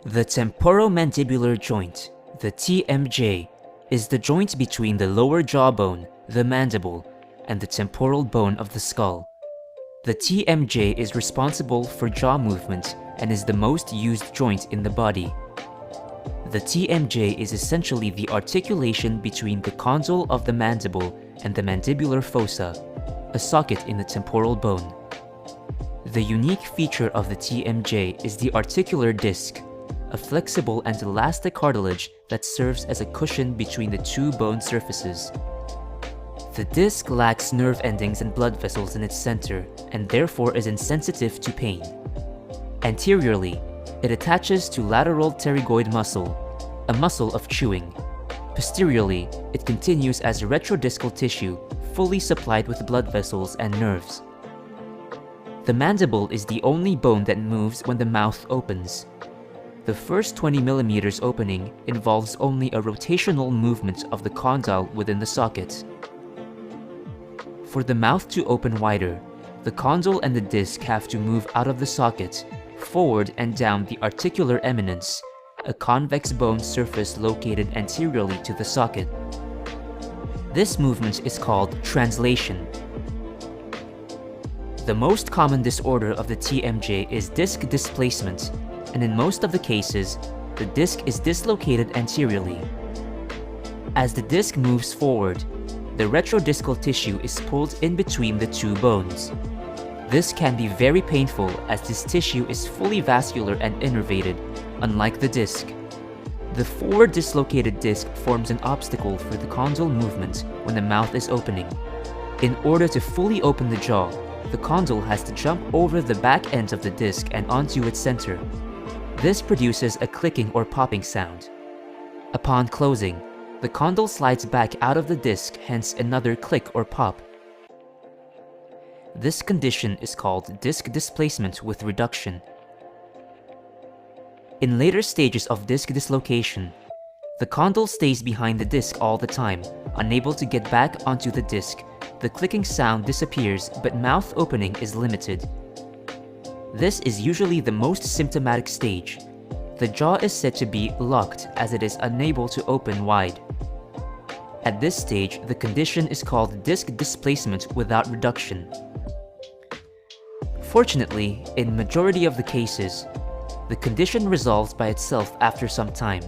The temporomandibular joint, the TMJ, is the joint between the lower jawbone, the mandible, and the temporal bone of the skull. The TMJ is responsible for jaw movement and is the most used joint in the body. The TMJ is essentially the articulation between the condyle of the mandible and the mandibular fossa, a socket in the temporal bone. The unique feature of the TMJ is the articular disc, a flexible and elastic cartilage that serves as a cushion between the two bone surfaces. The disc lacks nerve endings and blood vessels in its center and therefore is insensitive to pain. Anteriorly, it attaches to lateral pterygoid muscle, a muscle of chewing. Posteriorly, it continues as retrodiscal tissue, fully supplied with blood vessels and nerves. The mandible is the only bone that moves when the mouth opens. The first 20 mm opening involves only a rotational movement of the condyle within the socket. For the mouth to open wider, the condyle and the disc have to move out of the socket, forward and down the articular eminence, a convex bone surface located anteriorly to the socket. This movement is called translation. The most common disorder of the TMJ is disc displacement, and in most of the cases, the disc is dislocated anteriorly. As the disc moves forward, the retrodiscal tissue is pulled in between the two bones. This can be very painful as this tissue is fully vascular and innervated, unlike the disc. The forward dislocated disc forms an obstacle for the condyle movement when the mouth is opening. In order to fully open the jaw, the condyle has to jump over the back end of the disc and onto its center. This produces a clicking or popping sound. Upon closing, the condyle slides back out of the disc, hence another click or pop. This condition is called disc displacement with reduction. In later stages of disc dislocation, the condyle stays behind the disc all the time, unable to get back onto the disc. The clicking sound disappears, but mouth opening is limited. This is usually the most symptomatic stage. The jaw is said to be locked as it is unable to open wide. At this stage, the condition is called disc displacement without reduction. Fortunately, in majority of the cases, the condition resolves by itself after some time.